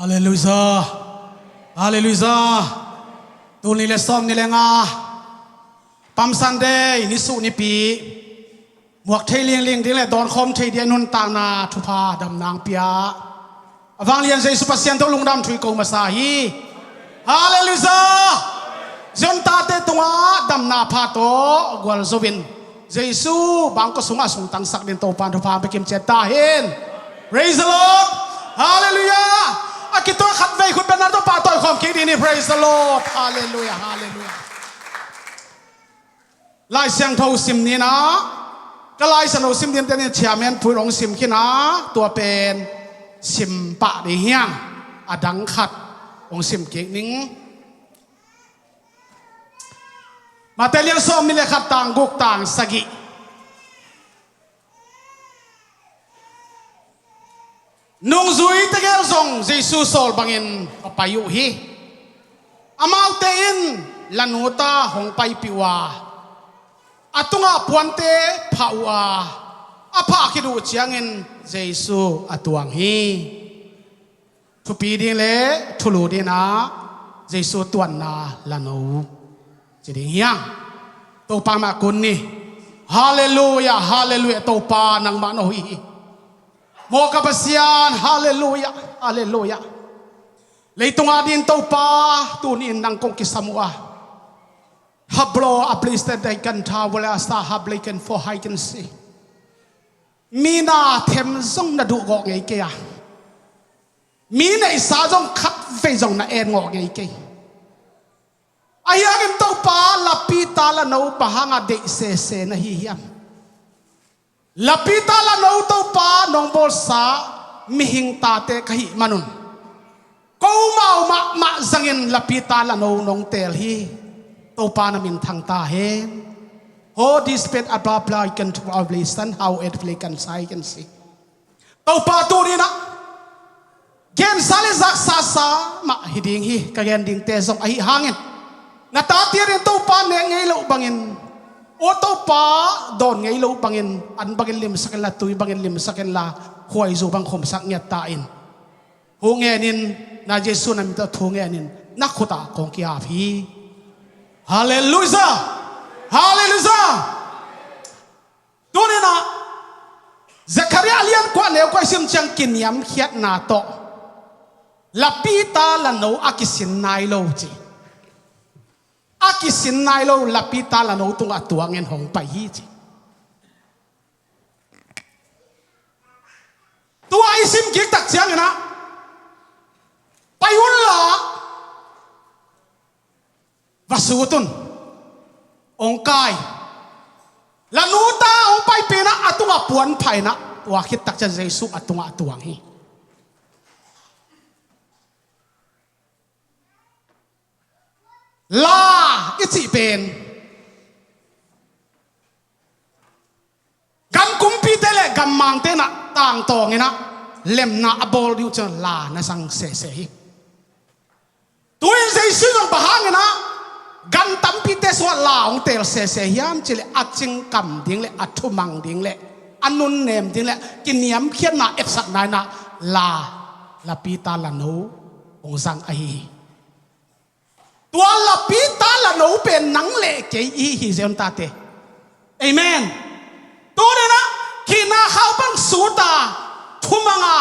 ฮาเลลูยาฮาเลลูยาตัวนี้เลซ้อมนี่แหละงาปั๊มซันเดย์นิสุนิปีหมวกเทเลียงเลียงนี่แหละดอนคอมเทเดียนุนตางนาทุพาดำนางเปียฟังเรียนใจสุภาษิตตัวลุงดำถุยกงมาสาฮีฮาเลลูยาจนตาเตตัวดำนาพาโตกวลโซวินเยซูบางก็สงอาสงตังสักเดินโตปานทุพาไปเก็บเจตาเห็น praise the Lord ฮาเลลูยาอากิตัวขัดเวคุณเป็นนักตัวปาต่อยความคิดดีนี่ praise the Lord ฮาเลลูยาฮาเลลูยาลายเสียงเท่าซิมนี้นะก็ลายสนุซิมเดียนเดียนเชียร์แมนพูดลงซิมขี้นะตัวเป็นซิมปะดีเฮียงอดังขัดองซิมเก่งนิ่งมาแต่เลี้ยงส้มนี่เลยขัดต่างกุกต่างสกินุ่งซุยตะเกียงส่งเยซูโซลบังอินก็ไปอยู่ฮีอามาเตอินลันุตาหงไปปิวาอาตุงอาพวนเตพาวาอาพาคิดูเชียงอินเยซูอาตวงฮีทุปีดีเล่ทุลูดีนะเยซูตวนนาลันูจะได้ยังตัวปามากุนนี่ฮาเลลูยาฮาเลลูยาตัวปานังมาโนฮีโมกบเสียนฮาเลลูยาฮาเลลูยาเลยตรงอาดินตัวปาตัวนี้นังคงกิสมัวฮับโลอับลิสเตได้กันท้าวเลสตาฮับเลยกันฟอร์ไฮกันสิมีนาเทมซงนาดูกอกไงเกียมีในสาจงคัดเฟจงนาเอ็นงอกไงเกียอายากินตัวปาลาปีตาลาโนปะฮังอเดเซเซนะฮิยามลาปีตาลาโนตัวปานองบอลสามิหิงตาเตกหิมานุนกูมามาจังอินลาปีตาลาโนนองเตลฮีตัวปานามินทางตาเห็นโฮดิสเปตอับลาบลายกันทุกอับลิสันฮาวเอ็ดฟลิกันไซกันสิตัวปาตัวนี้นะเกณฑ์สาลิซักซาซามาฮิดิงฮีกเกณฑ์ดิ่งเตซงอหิหางินนาตาเตียนตัวปาเนี่ยไงลูกบังอินโอตัวปาโดนไงลูกบังอินอันบังอินลิมสักละตุยบังอินลิมสักละหวยจูบังคมสักเงียตาอินหูเงินินนาเยซูนามิตาทูเงินินนักขุตาของกิอาพีฮาเลลูยาฮาเลลูยาตัวนี้นะเซคาริอาเลียนกว่าเลี้ยวกว่าซิมจังกินยำเขียดนาโตลาปีตาลาโนอากิสินนายโลจีอากิสินนายโลลาปีตาลาโนตุงอัตัวเงินหงไปฮีจีตัวไอซิมกิกตักเสียงนะไปหุ่นละวาสุตุนองกายลานูตาองไปเป็นนะอัตุงปวนไผ่นะตัวคิดตักจะเยซูอัตุงอัตัวงฮีลาอิจิเป็นกำกุมปีเตเลกำมังเตนะต่างตองนะเล่มนาอบอลดิวจนลานะสังเสเสฮีตัวเองเยซูต้องบาหังนะกันตั้มปีเตสว่าลาองเตลเสเสฮียมจิเลอัดจิงกำดิ้งเลอัดทุมังดิ้งเลอันนุนเนมดิ้งเลกินยำเขียนนาเอฟสักนายนะลาปีตาลาโนองสังไอตัวลาปีตาลาโนเป็นนังเล่เกยฮิเซนตาเตเอเมนตัวนี้นะขีนาข้าวปังสูตาทุมังอา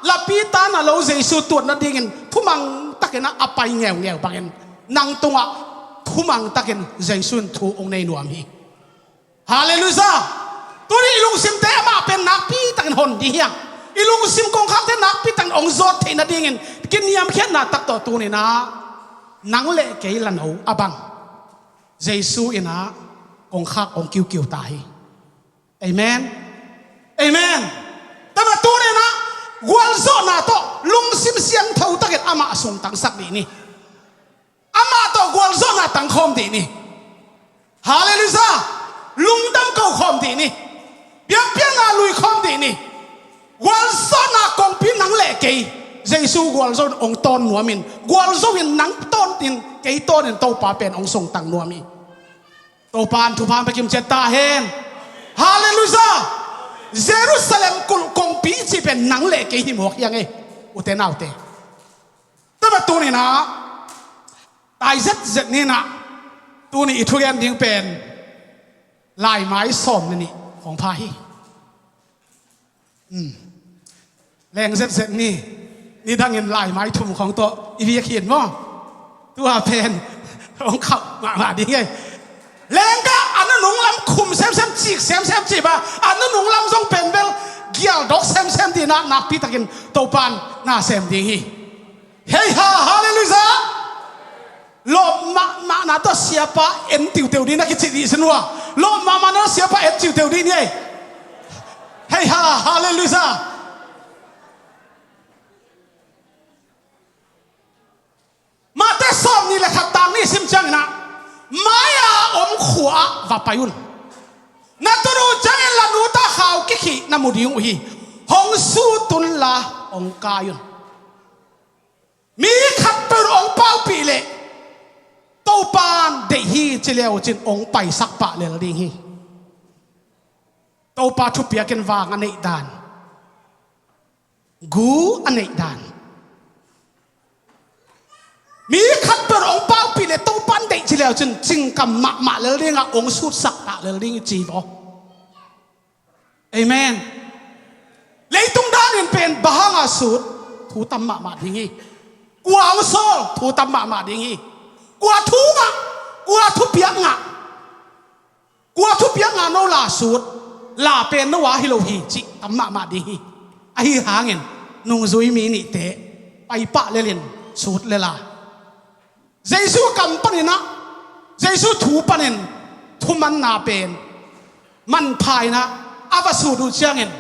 ลาปีตานาโลเจสุตัวนั่นดิ่งทุมังตักนะอภัยเงียวบังเงินนังตัวทุมังตักเจสุนทูองในนวมฮีฮาเลลูยาตัวนี้ลุงซิมเตมาเป็นนักปีตักหนดีเฮียอีลุงซิมกงข้ามเทนักปีตักองโซเทนั่นดิ่งกินยามเขียนนาตักตัวนี้นะนังเละเกลันหูอบังเยซูอินะองคักองคิวตายเอเมนเอเมนแต่มาตัวนี้นะกวลโซนาโตลุงซิมเสียงเท่าตะเกียบอามาส่งตังสักดีนี่อามาโตกวลโซนาตังคอมดีนี่ฮาเลลูยาลุงดังเก้าคอมดีนี่เปียนาลุยคอมดีนี่กวลโซนากงปีนังเละเกเยซูกวลโซนองตอนนัวมินกวลโซวินนังต้นดินเกยต้นดินโตปาเป็นองส่งตังนัวมิโตปานทุพานไปกิมเจตาเฮนฮาเลลูยาเยรูซาเล็มกุลกงปีจีเป็นนังเละเกหิมหกยังไงอุเตนเอาเต แต่ว่าตัวนี้นะตายเจ็ดนี่นะตัวนี้อีทุเรียนทิ้งเป็นลายไม้ส้มนี่ของพาฮีแรงเสร็จนี่ทั้งเงินลายไม้ทุ่มของตัวอีพีเขียนว่าตัวเพนของเขามาดีไงแรงก็อันนั้นหนุ่งลำคุมแซมจีกแซมจีบอ่ะอันนั้นหนุ่งลำทรงเป็นเบลเกี่ยวดอกแซมดีนักพิทักษ์ตัวปานน่าแซมดีเฮ้ยฮาเลลูยาโลมานาตัวเสียปะเอ็นติวดีนักจิตดีสนัวโลมานาเสียปะเอ็นติวดีนี่เฮ้ยฮาเลลูยามาแต่ซ้อมนี่แหละครับตามนี่ซิมจังนะมายาอมขวาว่าไปยุนนัตรูจังเอลันูตาข่าวกิขินามุดิงอุฮีหงสูตุลลาองกายุนมีขับเปิดองเป้าปีเล่ตัวปานเดฮีเจเลวจินองไปสักปะเลลดิงฮีตัวปาทุบเปียกันวางอันในด่านกูอันในด่านมีขับเปิดองเป้าปีเล่ตัวปานเดเจเลวจินจิงกับมาเลลดิงอ่ะองสุดสักปะเลลดิงจีบอเอเมนเลยตรงด้านนี้เป็นบางอาสุดทูตำมาดิงฮีกวางโซ่ทูตำมาดิงฮีกว่าทุกอ่ะกว่าทุบเปียงอ่ะกว่าทุบเปียงอ่ะโนลาสุดลาเป็นนวาฮิโลฮีจิตำมาดีไอ้หางเงินนุ่งซุยมีนิเตะไปปะเล่นสุดเลยล่ะเจสุกำปนินะเจสุถูปนินทุมันนาเป็นมันพายนะอาวสูดูเชียงเงิน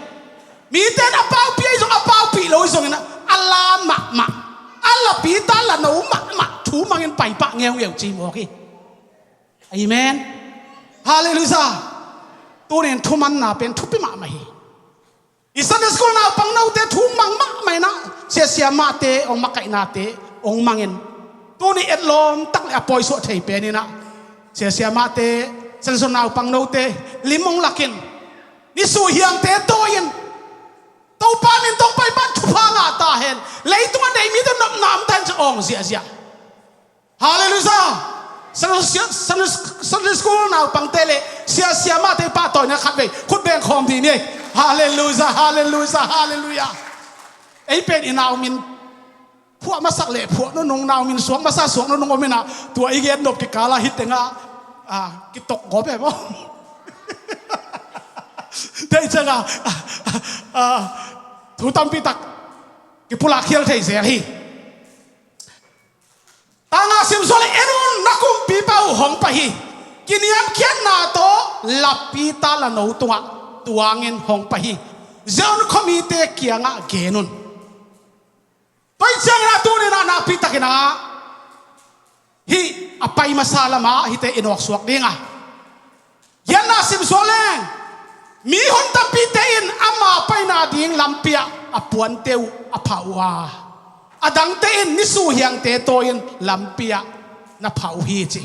มีแต่อป้าปีส่งอป้าปีโลส่งนะอัลลามาอัลลาปีตาละหนูมาถูมังเงินไปปะเงี้ยวจีมโอเคอาเมนฮาเลลูยาตัวนี้ทุมันนาเป็นทุบไปมาไม่อิสราเอลสกุลนาปังนาเตทุมังมาไม่นะเสียมาเตองมาไก่นาเตองมังเงินตัวนี้เอ็ดลมตั้งแต่ปล่อยสุดที่เป็นนี่นะเสียมาเตเซนสนาปังนาเตลิมงลักินนี่สู้เฮียงเตโตยินตัวปามินต้องไปบ้านทุพางาตาเห็นเลยตัวนี้มีแต่น้ำแทนจะองเสียฮาเลลูยาสันสกุลนาปังเตเลเสียมาเตป้าต่อยนะขัดไปคุณแบ่งคอมดีนี่ฮาเลลูยาฮาเลลูยาฮาเลลูยาไอ้เป็นอินาวมินพวกมาสักเล่พวกนู้นนาวมินสวงมาซาสวงนู้นงอมินะตัวอีเกนดบกิกาลาฮิตเตงะกิตกกบแบบว่าได้จังถูตำปีตักกิปุลาเคียลเทเสียฮีตางาซิมโซเลเอรุนนักุมปีเป้าหงไปฮีกินยามเขียนนาโตลับปีตาละโนตัวเงินหงไปฮีเจ้าคอมมิเตเกียงะเกนุนไปจังนะตัวนี้นาปีตักนะฮีอภัยมาซาลามาฮีเตอินวักสวกดิ้งะยันนาซิมโซเลมีคนตั้งปีเตอินอามาไปนาดิ้งลำเปียอปวนเตวอภาวาอดังเตอินนิสูเฮียงเตโตอินลำเปียนาเผาฮีจี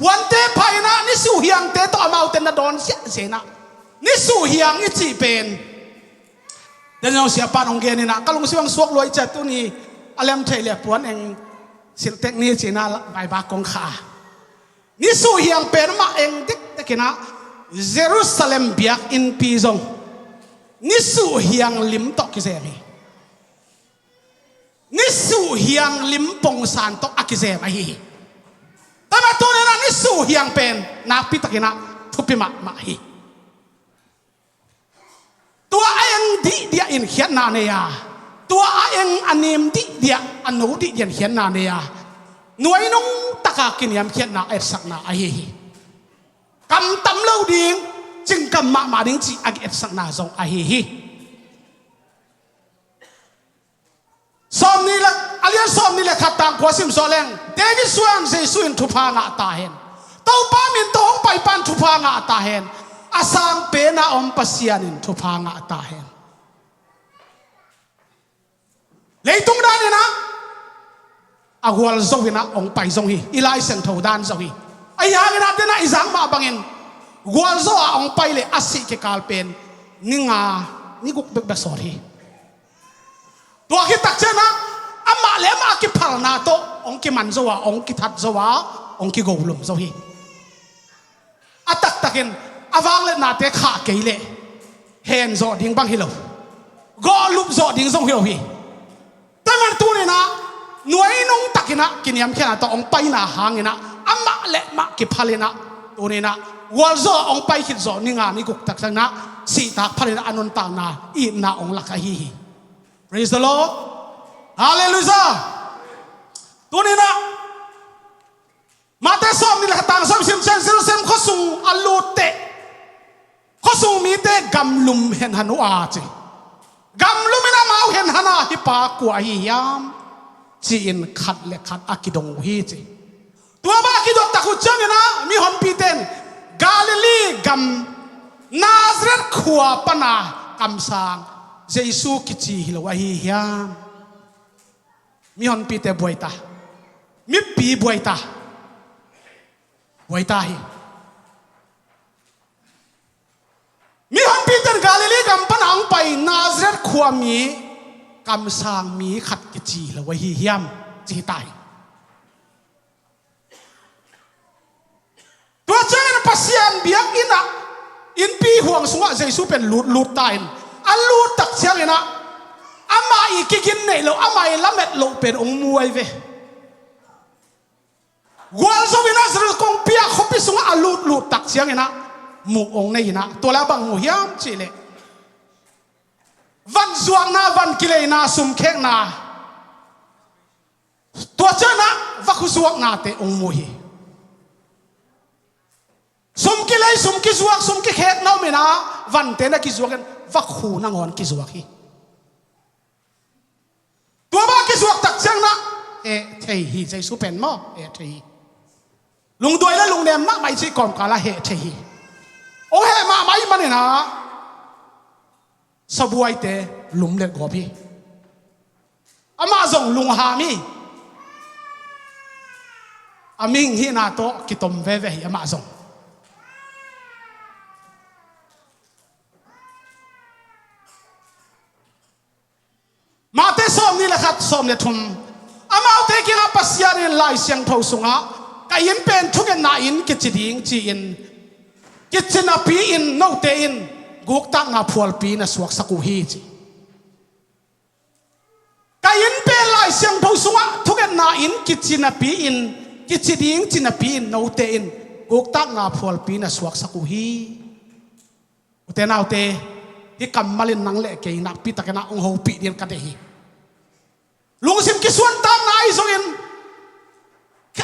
วันเตไปนะนิสูเฮียงเตโตอามาเตนนาดอนเสียนะนิสูเฮียงอิจีเป็นเดี๋ยวเราเสียปานองเกนี่นะก็ลงสิวังสวกลอยจัดตัวนี้อเลมเทเลียปวนเองสิลเทคนิคจีน่าใบบากงขานิสูเฮียงเป็นมาเองเด็กเด็กนะเยรูซาเล็มเบียกอินปีซงนิสูเฮียงลิมตอกกิเซมีนิสูเฮียงลิมปงซานตอกอักิเซมาฮีแต่มาตัวนี้นะนิสูเฮียงเป็นนักพิทักษ์นะทุบพิมาฮีตัวเองดิเดียอินเขียนนาเนียตัวเองอันนิมดิเดียอันนู้ดิเดียนเขียนนาเนียหน่วยนุ่งตะกากินยามเขียนนาเอสักนาฮีกำตำเล่าดิ่งจึงกำมาดิ่งจีอักเอสักนาทรงฮีสอมนี่แหละอาลีสอมนี่แหละขัดต่างขวาซิมโซเลงเดวิดสวนเจสุนทุพางาตาเห็นเต้าป้ามินโต้งไปปันทุพางาตาเห็นอาสังเปน่าอมปัสยานินทุพางาตาเห็นเลยตรงด้านนี้นะอากวลซวินะองไปซงฮีอีไลเซนทูดานซงฮีไอ้ยาเวลาเดน่าอิจังมาบังเงินกวลโซอาองไปเลยอาศัยเกกาลเป็นนิงานี่กุกเบกเบกสอดฮีตัวคิดตักเจนะ ama le ma ki phal na to ong ki man zo wa ong ki that zo wa ong ki go lum zo hi atak takin awang le na te kha ke le hen zo ding bang hi lo go lup zo ding zo hi lo hi taman tu ne na nuai nong takina kiniam khena to ong pai na hangina ama le ma ki phalena tu ne na wal zo ong pai khit zo ninga ni guk tak sang na si tak phalena anon ta na I na ong lakha hi praise the Lord hallelujah tu ne na mate som ni la tang som sim chen sil sem khosung alute khosung mi te gamlum hen hanu a chi gamlum ina mau hen hana hi pa kwa hi yam chi in khat le khat akidong hi chi tua ba ki dok takhu chang na mi hon pi ten Galilee gam Nazareth khua pana kam sang Jesu ki chi hilwa hi yam mi hon pi te boita mi pi boita boita hi mi hon pi ten Galilee gam pana ang pai Nazareth khua mi kam sang mi khat ki chi hilwa hi yam chi tai tua chang pasian biak ina in pi huang sunga Jesu pen lut tain alut tak chang ina ama ikigin nei lo ama lamet lo pen ong muai ve gwal so ina zru kong pia khopi sunga alut lut tak chang ina mu ong nei ina to la bang mu hiam chi le van zuang na van kile na sum khek na to chana va khu zuak na te ong mu hi sum ki zuak sum ki khek nau me na van te na ki zuak va khu na ngon ki zuak hi tua ba ki zuak tak chang na thei hi Jesu pen mo thei lung doi la lung nem ma mai chi kom ka la he thei o he ma mai man na sabuai te lum le go bi ama zong lung ha mi aming hi na to ki tom ve ve hi ama zong mate som ni la khat som le thum amau te ki nga pasian in lai siang tho sunga ka yin pen thuken na in ki chiding chi in ki china pi in no te in guk tak na phual pi na suak saku hi chi ka yin pen lai siang tho sunga thuken na in ki china pi in ki chiding china pi in no te in guk tak na phual pi na suak saku hi ute na ute hi kamalin nang le ke nak pi takena ong ho pi dian ka de hi lungsim ki suan tam na ai zongin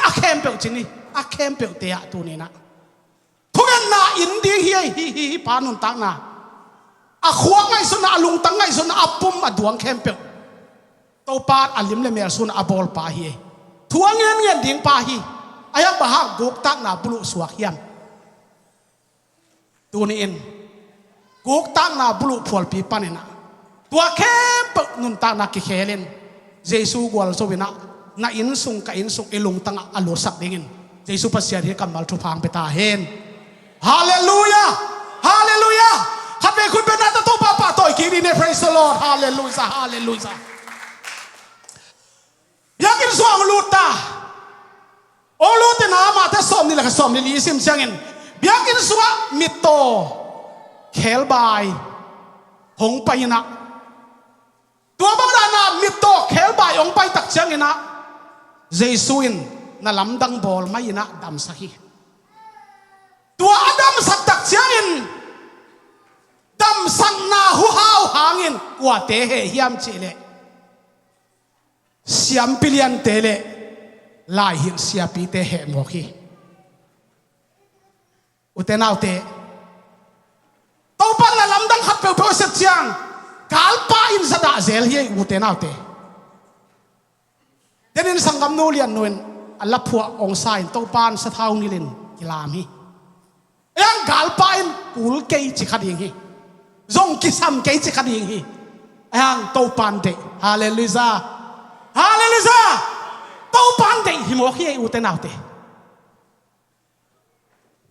a kem pe chini a kem pe te a tu ni na thugen na in ding hi pa nun tak na a khuak ngai sun na alung tang ngai sun apum aduang kem pe to pat alim le mer sun abol pa hi thuang ngen ding pa hi aya ba ha gok tak na bulu suak hiam tu ni in guk tak na bulu phual pi panena tua kem pe nun tak na ki khelen Jesu gwal so bina na in sung ka in sung ilung tanga alo sak dingin Jesu pasian hi kamal thu phang peta hen hallelujah hallelujah khabe khun be na to pa pa toy ki ni praise the Lord hallelujah hallelujah yakin so ang luta o luta na ma ta som ni la ka som ni li sim changin yakin so mito khel bai hong pai na tua bang na mit to khel bai ong pai tak chang ina Jesu in na lamdang bol mai ina dam sahi tua adam sak tak chang in dam sang na hu hau hangin kwa te he hiam chile siam pilian tele lai hin siapi te he mo khi utenau te tau pan la lamdang khat pe pe set chiang kalpa in sada zel hi utenau te denin sangam no lian noin alla phua ong sain tau pan sa thau ni len kilam hi yang kalpa in kul ke chi khading hi zong ki sam ke chi khading hi yang tau pan te hallelujah hallelujah tau pan te hi mo hi utenau te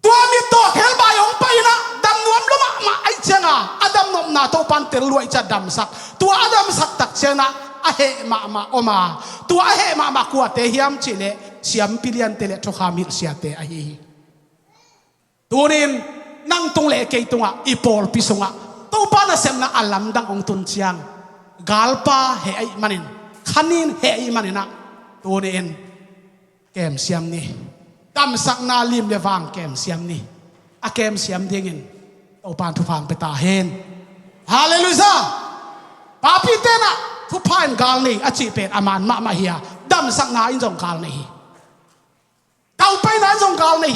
tua mi to khel ba yong pa ina dam nuam lo ma ai chenga adam nom na to pan ter luai cha dam sak tua adam sak tak chena a he ma oma tua a he ma kwa te hiam chile siam pilian tele thokha mil sia te a hi tunin nang tung le ke tunga ipol pisonga to pa na sem na alam dang ong tun chiang galpa he ai manin khanin he ai manina tunin kem siam ni tam sak na lim le wang kem siam ni a kem siam dingin to pan thu phang pe ta hen hallelujah papi te na thu phan gal ni a chi pet aman ma hiya dam sak na in jong gal ni tau pai na jong gal ni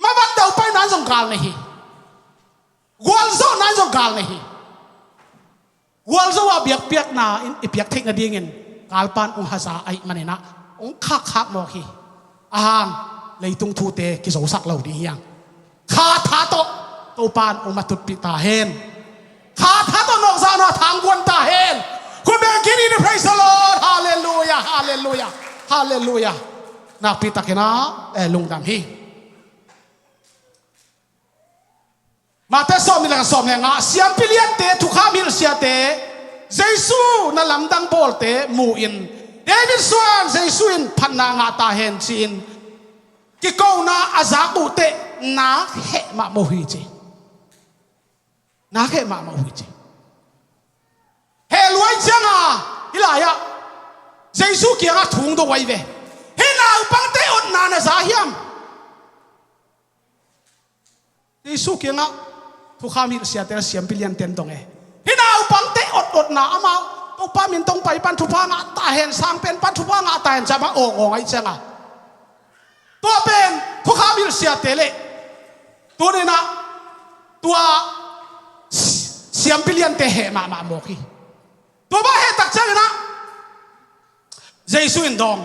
ma bat tau pai na jong gal ni gwal zo na jong gal ni gwal zo wa biak piak na in ipiak thik na dingin gal pan ong hasa ai manina ong khak mo hi ahang leitung thu te ki zo sak lo di yang kha tha to pan ong matut pi ta hen kha tha to nok sa no thang gwan ta hen ku be kini ni praise the Lord hallelujah hallelujah hallelujah na pi ta kena lung dam hi ma te som ni la som ne nga siam pilian te thu kha mil sia te Jesu na lam dang bol te mu in David Swan Jesu in phan na nga ta hen chin ki ko na azak bu te na he ma mo hi chi na he ma mo hi chi he luai chang a hilaya Jesu ki nga thung do wai ve he na pang te ot na na za hiam Jesu ki nga thu kha mi sia te siam pilian ten dong e he na pang te ot na ama to pa min tong pai pan thu pa nga ta hen sang pen pan thu pa nga ta hen cha ba ong ai chang a to pen thu kha mi sia te le to ne na tua siam pilian te he ma mo ki to ba he tak chang na Jesu in dong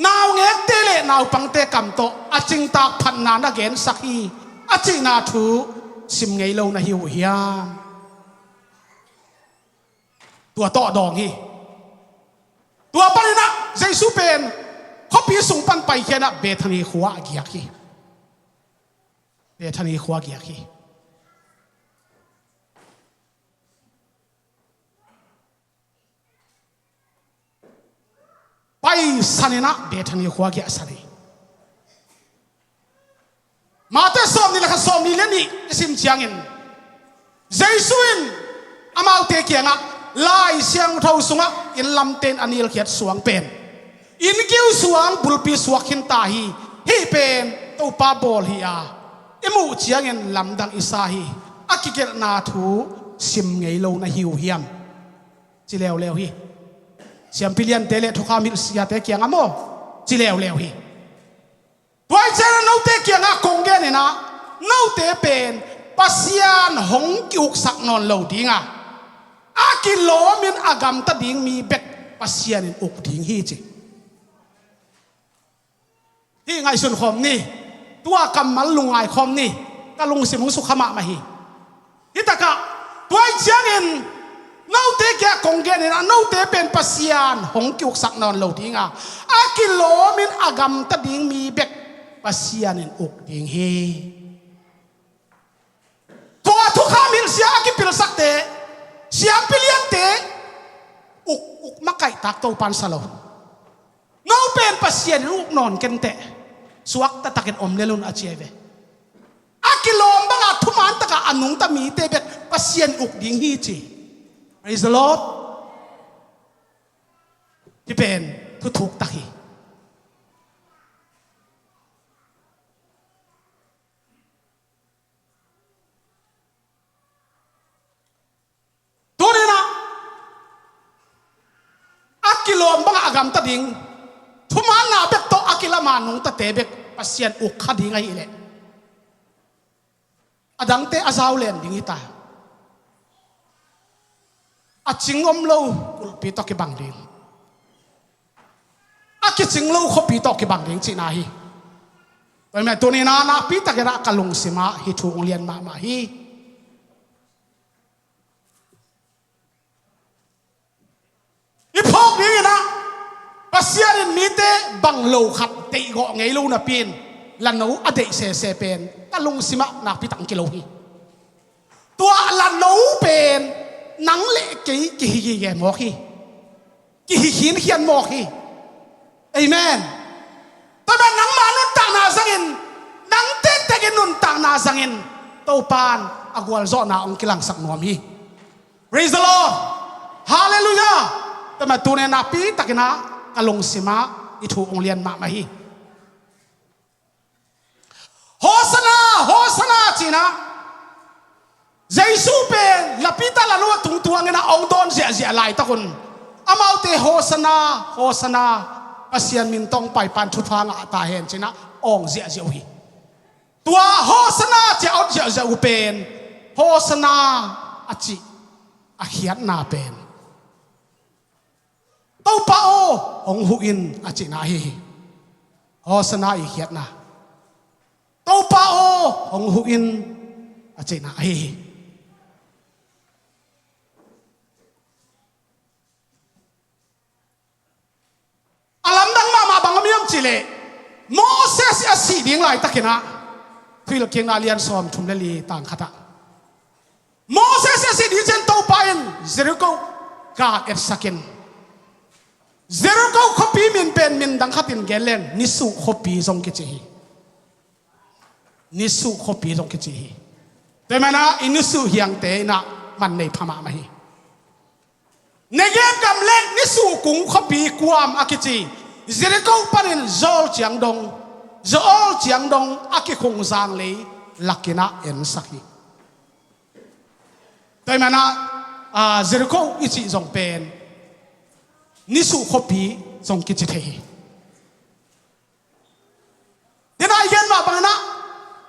naw ngek te le naw pang te kam to a ching tak phan na na gen sakhi a chi na thu sim ngei lo na hiu hiam tua to dong hi tua pa na Jesu pen hopi sung pan pai khena bethani khuwa giak hi bethani khuwa giak hi pai sanina bethani khuwa giak sani mate som ni la som ni le ni sim chiangin Jesu in amau te kianga lai siang thau sunga in lam ten anil khiat suang pen in kiu suang bulpi suakin ta hi pen to pa bol hi a emu chiang in lam dang isa hi akikel na thu sim ngei lo na hiu hiam chi leo hi siam pilian tele thoka mil sia te kianga mo chi leo hi toy chana no te kianga kongge ne na no te pen pasian hong kiuk sak non lo dinga akilo min agam ta ding mi bek pasian in uk ding hi chi hi ngai sun khom ni tua kamal lungai khom ni kalung simung su khama ma hi hitaka toy changin no te kya kongge ni no te pen pasian hong kiuk sak non lo dinga akilo min agam ta ding mi bek pasian in uk ding hi to thu kha mil sia ki pil sak te siam pilian te uk makai tak to pan salo no pen pasien uk non kente suak ta takin om lelun achieve akilom banga thuman taka anung ta mi te bet pasien uk ding hi chi praise the Lord ki pen thu thuk taki kilom bang agam ta ding thuman na bek to akila manung ta te bek pasien uk khadi ngai le adang te azaw len ding ita achingom lo kulpi to ki bang ding akiching lo khopi to ki bang ding chi na hi toy me to ni na pi ta kera kalung sima hi thu ong lian ma hi ipok ni na pasian mi te bang lo khat te go ngei lo na pin lan no ade se pen kalung sima na pi tang kilo hi tua lan no pen nang le ki ge mo hi ki hin hian mo hi amen ta ba nang ma nun ta na zangin nang te te gen nun ta na zangin to pan agwal zo na ong kilang sak nom hi praise the Lord hallelujah ta ma tu ne na pi takina kalong sima ithu ong lian ma ma hi Hosanna Hosanna china Jesu pen lapita lanu tung tuang na ong don zia lai ta kun amaute Hosanna Hosanna pasian min tong pai pan thu thang ta hen china ong zia hi tua Hosanna che out zia pen Hosanna achi a hiat na pen tau pa o ong hu in achi na hi Hosanna i hiat na tau pa o ong hu in achi na hi alam dang ma bang miam chile Moses asi ding lai takina phil king na lian som thum le li tang khata Moses asi di chen to pain Jericho ka et sakin Jericho khopi min pen min dang khatin gelen nisu khopi jong ke chi nisu khopi jong ke chi te mana inusu hiang te na man nei phama ma hi negem kam lek nisu kung khopi kuam akichi Jericho panin zol chiang dong aki khung zang le lakina en sakhi tai mana Jericho ichi jong pen nisu khopi jong kichi the dina yen ma bangna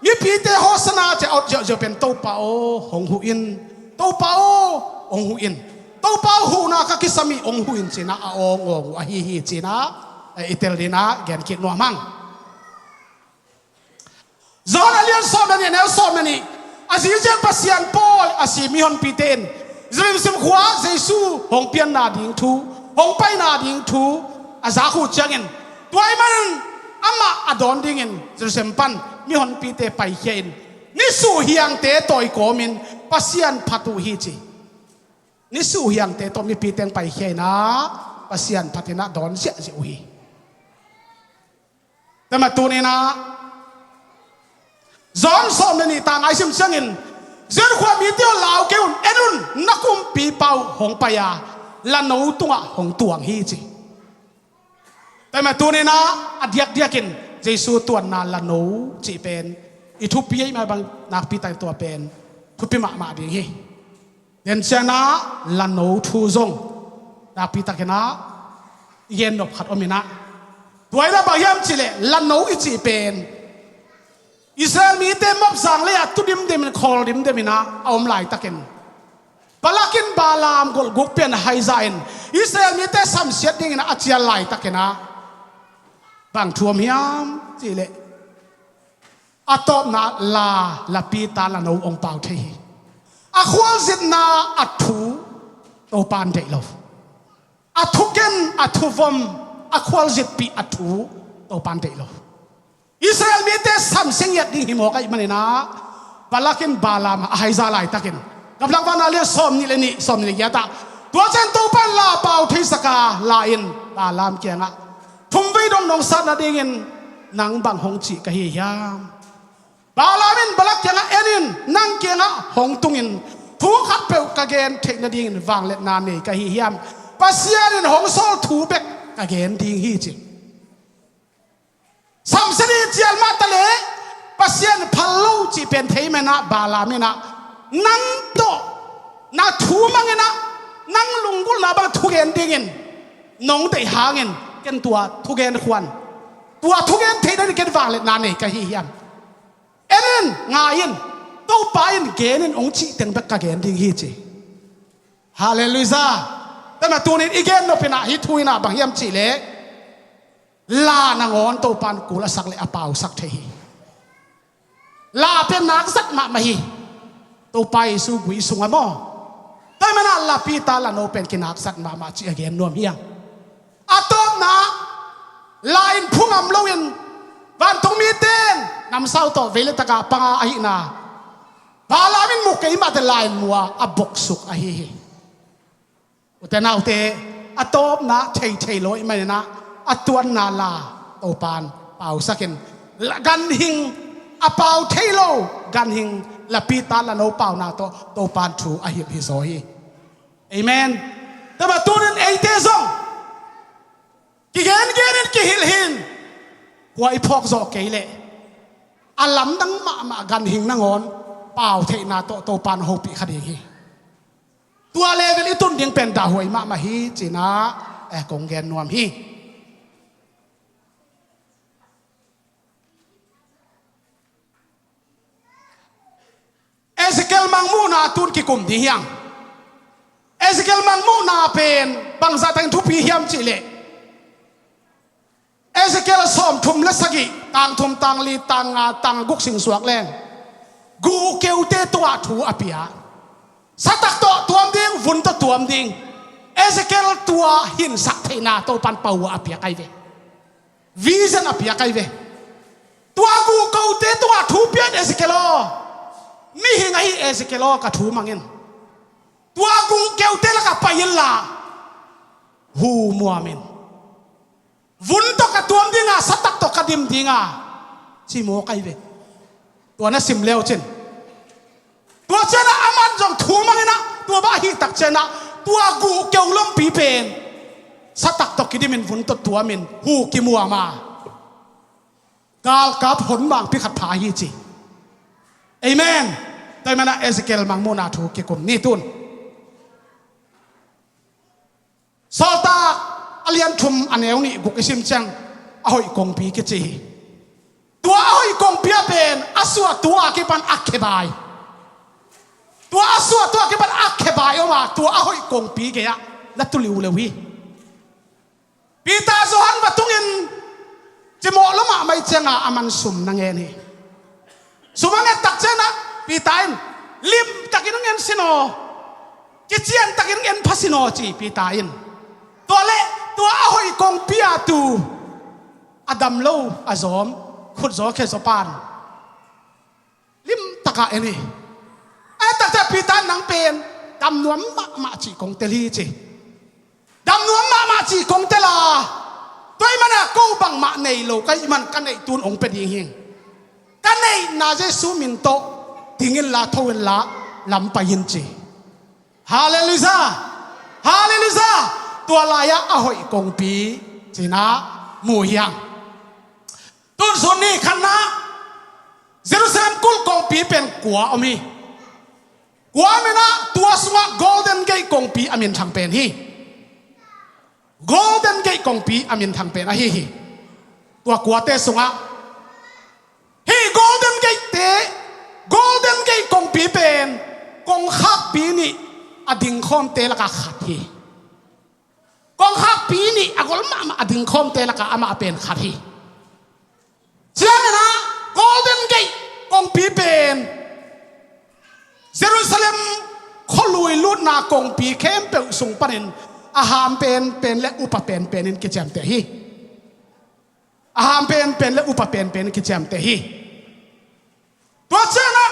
mi pi te Hosanna che out jo pen to pa o hong hu in to pa o ong hu in to pa hu na ka kisami ong hu in china a ong ong a hi china itel dina gen kit no mang zon alian som na ne som ni azijeng pasian Paul asi mi hon piten zrim sim khwa Jesu hong pian na ding thu hong pai na ding thu aza khu changin tuai man ama adon ding in zrim pan mi hon pite pai hian ni su hiang te toy ko min pasian phatu hi chi ni su hiang te to mi piteng pai hian na pasian phatina don sia ji hiแต่มาตัวนี้นะจอนสอมนี่ต่างไอซิมเชียงอินเจ้าความมีเดียวลาวเกี่ยวเอ็นุนนักคุมปีเป่าหงปยาละนูตัวหงตวงฮีจีแต่มาตัวนี้นะอดียกินเจสูตัวนาละนูจีเป็นอิทุปีมาบางนักปีแต่ตัวเป็นทุปีมาดีฮีเดินเชนะละนูทูซงนักปีตะกินะเย็นดบขัดอมินะตัวนั้นบางอย่างจิเลลันโนอิจิเป็นอิสราเอลมีเต็มแบบสังเลยตุดิมเต็มคอลดิมเต็มนะเอาอมไหลตะกินปลักินบาลามกกุกเป็นไฮไซน์อิสราเอลมีแต่สัมเสียดดิ่งนะอาเจียไหลตะกินนะบางทัวมียามจิเลอัตบนาลาปีตาลันโนองเปาเทอควาจิตนาอัตุโตปานเดลอัตุเกนอัตุวมอควาลจิตปีอัตุโตปันเดโลอิสราเอลมีแต่สัมเสียดดิ่งหิมอกไอ้มันนะบาลักินบาลามไฮซาไลตะกินกำลังวันนั้นเรียกสมนี่เลยนี่สมนี่ยะตาตัวเจนโตปันลาเปาทิสกาลาอินบาลามเกียงะทุ่มวิดงนองสัตนาดิ่งนังบังหงจีกะเฮียมบาลามินบาลักเกียงะเอ็นินนังเกียงะหงตุงินทุกขัดเปลกะเกนเทคนาดิ่งวางเล็ดนานนี่กะเฮียมปัสยานินหงโซถูเบกกะเกนดิ่งฮีจิสัมสนีเจียลมาตะเลปัสยานพัลลูจีเป็นเทมนะบาลามินะนังโตนาทูมังนะนังลุงกุลนาบังทุเกนดิ่งนงได้หาเงินเกนตัวทุเกนควันตัวทุเกนเทนันเกนวางเล็ดนานนี่กะเฮียมเอ็นงายินโตปายินเกนินองจีเต็งเบกกะเกนดิ่งฮีจิฮาเลลูยาแต่มาตัวนี้อีกเกนโนเป็นอะฮิทุยนะบางเฮียมจีเลลานางอนโตปันกูละสักเลยอเปาสักเทฮีลาเป็นนักสักมาฮีโตไปสู้กุยสุงอมอแต่มันลาปีตาลาโนเป็นกินักสักมาจีเกนนวมเฮียงอัตโนนะลายพุ่งอำลวินวันตรงมีเต้นนำเสาโตเวลตะกาปังอาหินาบาลามินมุกเกยมาแต่ลายมัวอับบกสุกอาหิอุตนาอุเต อะตบนะเทลอยไม่นะอะตวนนาลาโตปานเป่าสักินกันหิงอะเป่าเทโลกันหิงละปีตาละโนเป่านาโตปานทูอะหิบฮิโซฮีเอเมนแต่ว่าตัวนั้นเอเตซงกิเกนกิฮิลหินกว่าไอพอกโซเกเลอัลลัมดังมากันหิงนางอนเป่าเทนาโตปานโฮปิคดีฮีตัวเลเวลอีตุนยังเป็นดาวหวยมาฮีจีนะกงแกนนวมฮีเอสเกลมังมูนาตุนกิกุมดียังเอสเกลมังมูนาเป็นบางสัตว์ทุพีเฮียมจิเลเอสเกลสอมทุมเลสกิต่างทุมต่างลีต่างงาต่างกุกสิงสวกแรงกูเกวเตตัวถูอภิยาสัตว์ตัวมดิ้งวุ่นตัวมดิ้งเอสเกลตัวหินสักเทนาตัวปันเป่าอภิยาไกเววิจันอภิยาไกเวตัวกูเกวเตตัวถูเปียนเอสเกลมีหิงไอเอสเกลกับถูมังเงินตัวกูเกวเตละกับไปยินละหูมัวมินวุ่นตัวกับตัวมดิ้งอ่ะสัตว์ตัวกับดิมดิ้งอ่ะชิโมไกเวตัวนั้นสิมเลวเช่นตัวเจนะอามันจงถูมังนะตัวบ้าหิตักเจนะตัวกูเกี่ยวล้มปีเป็นสัตว์ตกกิดิมินฝุ่นตัวมินหูกิมัวมากาลกับผลบางพิขัดพาฮีจีเอเมนแต่มันเอสเกลมังโมนาถูกกิกุมนี่ตุนสอตาอเลียนชุมอันเอวนี่กุกชิมจังเอาอีกงปีกิจีตัวเอาอีกงปีเป็นอาสวะตัวกิปันอักเขบายตัวอาสวะตัวกิปันอักเขบายออกมาตัวเอาอีกงปีเกียและตุลิวเลวีปีตาโซฮันวัตุงินจะมองแล้วมาไม่เจงอามันสุ่มนังเงินนี่สุ่มนังเงินตักเจนะปีตาอินลิมตักินเงินสิโนกิจยันตักินเงินพัสิโนจีปีตาอินตัวเล่ตัวเอาอีกงปีอาตูอดัมโลอาซอมขุดโซเคสปานลิมตะกะเอนี่ตักแต่ปีตานังเป็นดำนวมมาจีกงเตลีจีดำนวมมาจีกงเตลาตัวมันอะกูบังมาในโลกไอ้มันกันในตุนองเป็นยิงหิงกันในนาเจสุมินโตทิ้งลาทวินลาลำไปยินจีฮาเลลูยาฮาเลลูยาตัวลายะอหอยกงปีจีนะมูยังตุนส่วนนี้คณะเยรูซาเล็มกุลกงปีเป็นกัวอมีกัวมีนะตัวสวะ golden gate กงปีอามินทางเป็นฮี golden gate กงปีอามินทางเป็นอะฮีตัวกัวเตสงะฮี golden gate เต golden gate กงปีเป็นกงขับปีนี่อดิ่งคอมเตละกะขัดฮีกงขับปีนี่อากลมาอดิ่งคอมเตละกะอามาเป็นขัดฮีเชื่อไหมนะ golden gate กงปีเป็นเยรูซาเล็มขลุยลุดนากงปีเข้มเปลสุงปนินอาหารเป็นและอุปเป็นนินกิจามเตฮีอาหารเป็นและอุปเป็นกิจามเตฮีตัวเจ้านะ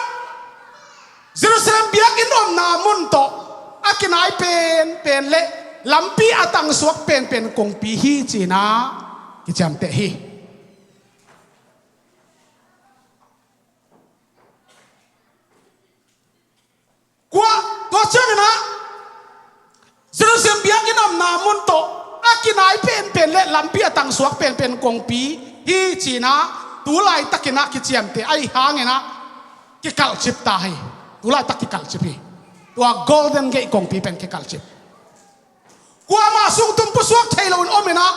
เยรูซาเล็มเบียกินอมนามุนโตอากินายเป็นและลำปีอาตังสวกเป็นกงปีฮีจีนะกิจามเตฮีกว่าตัวเชื่อไหมนะเยรูซาเล็มเบียกินอมนามุนโตอากินายเป็นและลำปีอาตังสวกเป็นกงปีฮีจีนะตัวไล่ตะกินะกิจามเตไอหางนะกิกัลชิปตาให้ตัวไล่ตะกิกัลชิปตัว golden gate กงปีเป็นกิกัลชิปกว่ามาสุงตุมปุสวกเทโลนอมนะ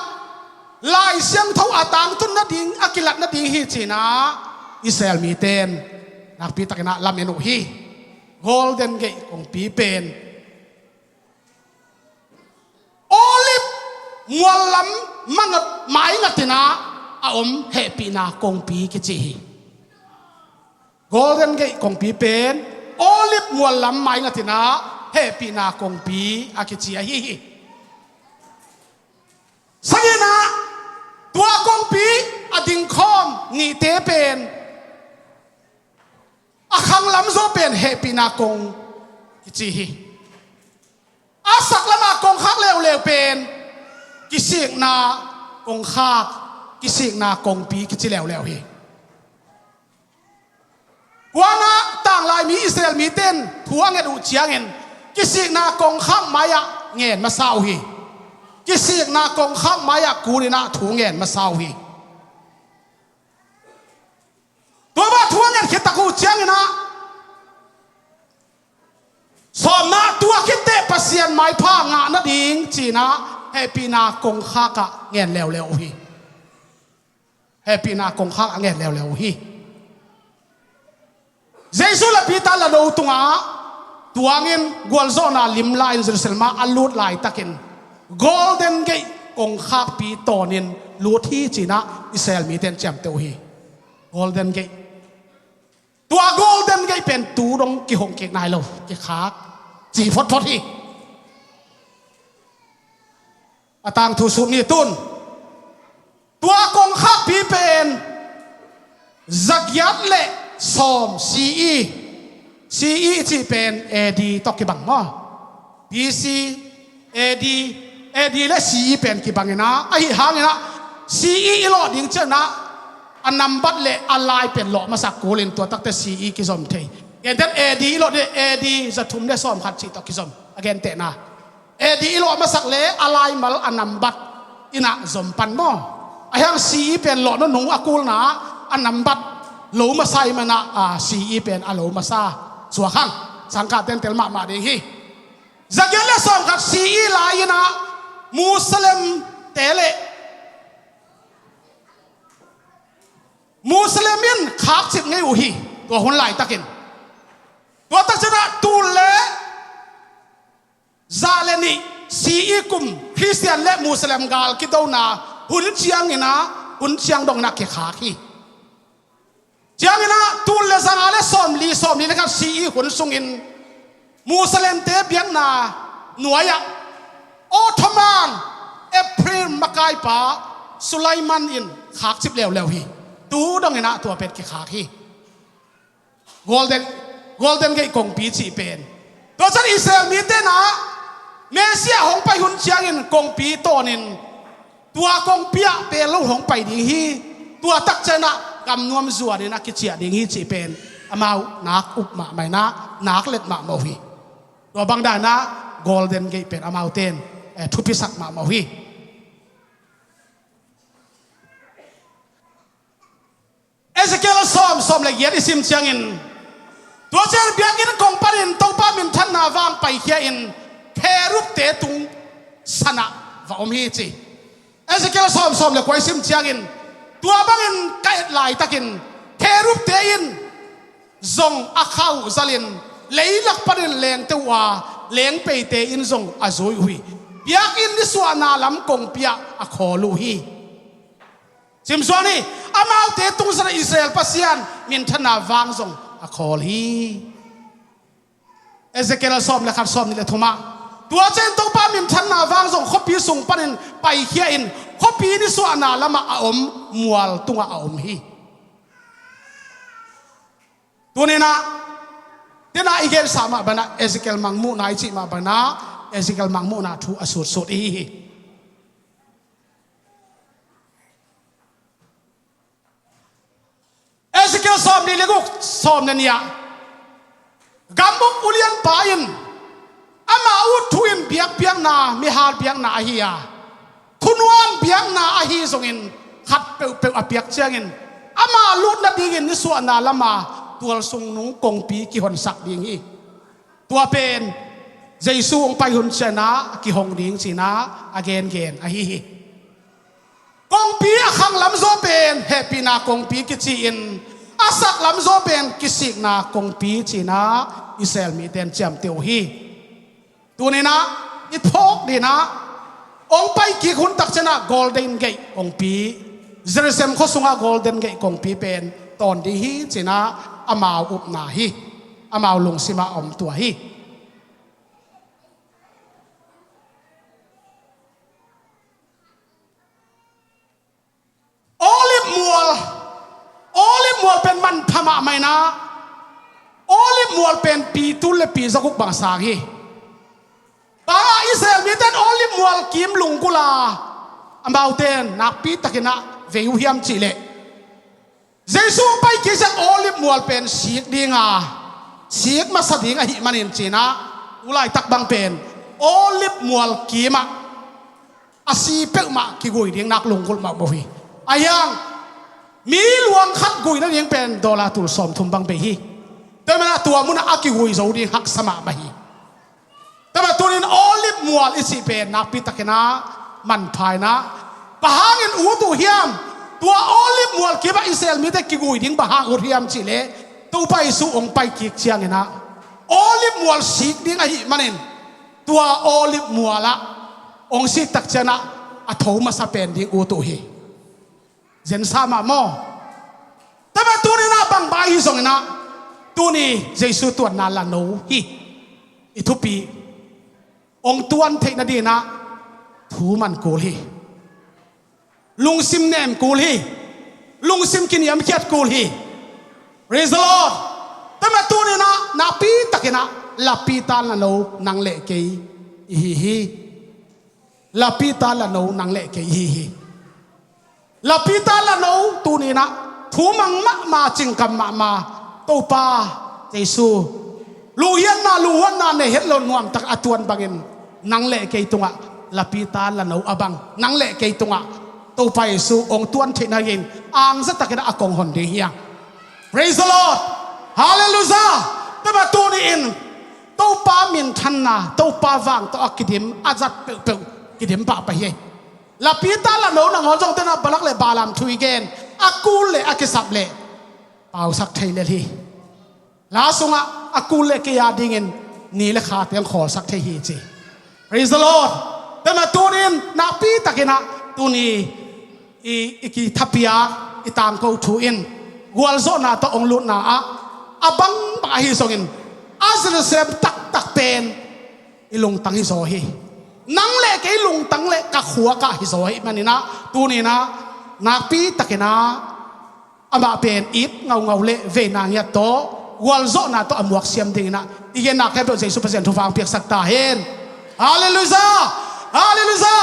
ลายเสียงเท่าอาตังตุนนัดดิงอากิลัดนัดดิงฮีจีนะอิสราเอลมีเตนนักปีตะกินะลำเมนุฮี golden gate กงปีเป็นโอลิฟมัวลำมันหมายงัดนะอาอมเฮปีนากงปีกิจี golden gate กงปีเป็นโอลิฟมัวลำหมายงัดนะเฮปีนากงปีอากิจีฮีสังเกตนะตัวกงปีอดิ่งคอมนี่เตเป็นอาคังลำโซเป็นเฮปีนากงกิจี อาศักละมากงคักเลวเป็นกิสิกนากงคักกิสิกนากงปีกิจิเลวเฮกว่านะต่างลายมีอิสราเอลมีเต้นทัวเงินอุเชียงเงินกิสิกนากงคักมายะเงินมาเศร้าเฮกิสิกนากงคักมายะกูนี่นะถูเงินมาเศร้าเฮตัวว่าทัวเงินคิดตะกูเชียงนะสอมนะตัวคิดเตะปัสเซียนไม้ผ้างานาดิ่งจีนะให้ปีนากงคักเงินเลวเฮให้ปีนากงคักเงินเลวเฮเยซูละพิตาละดูตุงาตัวเงินกวลโซนาลิมลายอิสราเอลมาอัลลูดลายตะกิน golden gate กงคักปีโตนินลูที่จีนะอิสราเอลมีเต็นแชมป์เตวฮี golden gate ตัว golden gate เป็นตูดงกิหงเก่งนายเราเก่งคักจีพดฮีอาตางทุสุนีตุนตัวกงคักปีเป็นจักยัดเละสอมCE ที่เป็น AD ตอกกิบังมั้ง BC AD และ CE เป็นกิบังนะไอ้หางนะ CE อีหลอดยิงเจ้านะอันนำบัตรเละอะไรเป็นหลอมาสักกูเล่นตัวตั้งแต่ CE กิสมเทย์เกณฑ์ AD อีหลอดเนี่ย AD จะทุ่มได้สอมขัดจีตอกกิสมเกณฑ์เตนะ AD อีหลอดมาสักเละอะไรมาอันนำบัตรอินะสมปันมั้งไอ้หาง CE เป็นหลอดนั่นหนุ่งอากูลนะอันนำบัตรโลมาใส่มันนะCE เป็นอโลมาซาสัวข้างสังกัดเต็นเตลมาดีฮีจากยันเลสองกับCE ลายนะมุสลิมเตเลมุสลิมินขาดสิบไงอุฮีตัวหุ่นไหลตะกินตัวตักชนะตูเลซาเลนีCE กุมคริสเตียนและมุสลิมกาลกิดเอานาหุ่นเชียงนี่นะหุ่นเชียงดงนักเกขาฮีเจ้านี่นะตูเลสังอาเลสอมลีนะครับCEหุ่นซุงอินมุสลิมเตเบียนนาหน่วยออตโตมันเอพริลมากายปาสุไลมันอินขากสิบเลวฮีตูดงนี่นะตัวเป็ดเกขาฮีgolden gate กงปีจีเป็นตัวฉันอิสราเอลมีเตนะเมเซียหงไปหุ่นเชียงอินกงปีโตนินตัวกงเปียเป็นลูกหงไปดีฮีตัวตักชนะกำนวมจัวนี่นะกิจเจียดิ่งฮีจีเป็นอามานักอุปมาไม่นักเล็ดมาโมฮีตัวบางด้านนะ golden gate เป็นอามาเต้นทุพิสักมาโมฮีเอสเกลซ้อมละเอียดอิสิมเชียงอินตัวเจ้าเบียกินกองปารินต้องป้ามินทันนาวางไปเขียอินแค่รูปเตะตุงสนะว่าอมฮีจีเอสเกลซ้อมละคอยอิสิมเชียงอินตัวบางอินไก่ลายตะกินแค่รูปเตอินซงอาข้าวซาลินเลยลักปรินเลงตัวเลงไปเตอินซงอาซุยหุยเบียกินนิสวานาลำกงเปียอาขอลูฮีซิมซวนี่อามาเตตุงสระอิสราเอลปัสยานมินทนาวางซงอาขอลีเอเซเกลซ้อมและขัดซ้อมนี่แหละทุมาตัวเจนต้องป้ามินทนาวางซงขบีส่งปรินไปเขียอินขบีนิสวานาลำอาอมมัวตุงอาอมฮีตัวนี้นะเดี๋ยวนะอีกเกลสามบรรณาเอซิเกลมังมูนายจิมาบรรณาเอซิเกลมังมูนาทูอสุดอีเอซิเกลซ้อมนี่เลยกูซ้อมเนี่ยกัมบุกอุเลียนปายินอามาอุดทุยนเบียงนามิฮาร์เบียงนาอาฮียาทุนวันเบียงนาอาฮีส่งอินขัดเปลอเบียกเชียงอินอามาลุดนาดีกินนิสวานาละมาตัวทรงนุ่งกงปีกิหอนสักดิ่งอีตัวเป็นเยซูองไปหุ่นชนะกิหงดิ่งสินะอเกนอะฮีกงปีขังลำโซเป็นเฮปีนากงปีกิจีอินอาศักลำโซเป็นกิสิกนากงปีสินะอิสราเอลมีเต็นเจียมเตียวฮีตัวนี้นะอิทอกดีนะองไปกิขุนตักชนะโกลเด้นเกตองปีเจรูซาเล็มเขาส่งโกลเด้นเกตกงปีเป็นตอนดีฮีสินะอามาอุปนาฮีอามาลงสิมาอมตัวฮีโอลิฟมัวเป็นมันพม่าไหมนะโอลิฟมัวเป็นปีตุลและปีสกุกบางสาฮีบาง Israel mi ten olive mual kim lung kula ambau ten nak pi takina veu hiam chile Jesu pai ki sak olive mual pen sik dinga sik ma sa dinga hi manin china ulai tak bang pen olive mual kima asi pe ma ki gui ding nak lung kul ma bo hi ayang mi luang khat gui na ding pen dola tul som thum bang be hi temana tua muna aki gui zo ding hak sama ba hiแต่ตัวนี้โอลิฟมัวลิสิเป็นนักพิทักษ์นะมันภายนะปะหางินอูตัวเฮียมตัวโอลิฟมัวคิดว่าอิสราเอลมีแต่กิกุยดิ้งปะหางอูเฮียมสิเล่ตัวไปสู่องค์ไปกิกเชียงนะโอลิฟมัวสิกดิ้งไอ้มันเองตัวโอลิฟมัวละองค์สิกตักเจนะอัฐมาสเปนดิ้งอูตัวเฮเจนสามาโมแต่ตัวนี้นะบางใบฮิส่งนะตัวนี้เยซูตัวนั้นละโนฮิอิทุปีองตวนเทคนาดีนะทูมันกูลีลุงซิมเนมกูลีลุงซิมกินยำเขียดกูลีรีสโลดแต่มาตัวนี้นะนาปีตะกินะลาปีตาละโนนังเละเกยฮิลาปีตาละโนนังเละเกยฮิลาปีตาละโนตัวนี้นะทูมังมาจิงกัมมาตัวป้าเยซูลูเฮียนนาลูวันนาเนเฮ็ดลนงวมตักอตวนบังเงินนังเละเกยตุงะลาปีตาละโนอบังนังเละเกยตุงะตัวไปสู่องตวนเทนายินอ่างสัตตะกินะอากงหอนเดีย Praise the Lord Hallelujah แต่มาตัวนี้อินตัวป้ามินทันนาตัวป้าวางตัวกิดิมอาจัดเปิลกิดิมปะไปเฮลาปีตาละโนนังหอนจงเตนะบลักเลบาลามทุยเกนอากูเลอากิสับเลเป่าสักไทยเลทีลาสุงะอากูเลกยาดิ่งนี่เลขาเตียงขอสักเทฮีจี Praise the Lord แต่มาตัวนี้นับปีตะกินะตัวนี้อีกีทัพยาอีตามเขาทูอินวัวโซนาตัวองลุนาอาบังปะฮิสงินอาเซลเซมตักเป็นอีลงตังฮิโซฮีนังเละกอีลงตังเละกะขัวกะฮิโซฮีมันนี่นะตัวนี้นะนับปีตะกินะอามาเป็นอีฟเงาเละเวนางยาโตวัวโซนาตัวอมวกเสียมดิ่งนะอีเกนักแค่เป็นเจสุเปอร์เซ็นต์ทุกฝั่งเปียกสักตาเห็นฮาเลลูยาฮาเลลูยา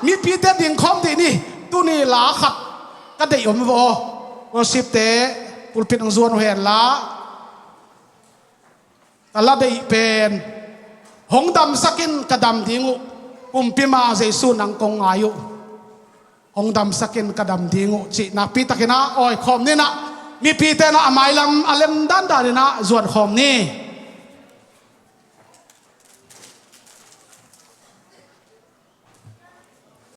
มีปีเตดิ่งคอมดีนี่ตัวนี้ลาขัดก็ได้ยมวอวสิบเตปุลปิดอังซวนเห็นละแต่ละได้เป็นหงดำสักินกระดำดิ้งปุ่มพิมาเจสุนังกงอายุหงดำสักินกระดำดิ้งจีนักปีตะกินะโอ้ยคอมนี่นะมีปีเตนะอามายลำอเลมดันดานี่นะส่วนคอมนี่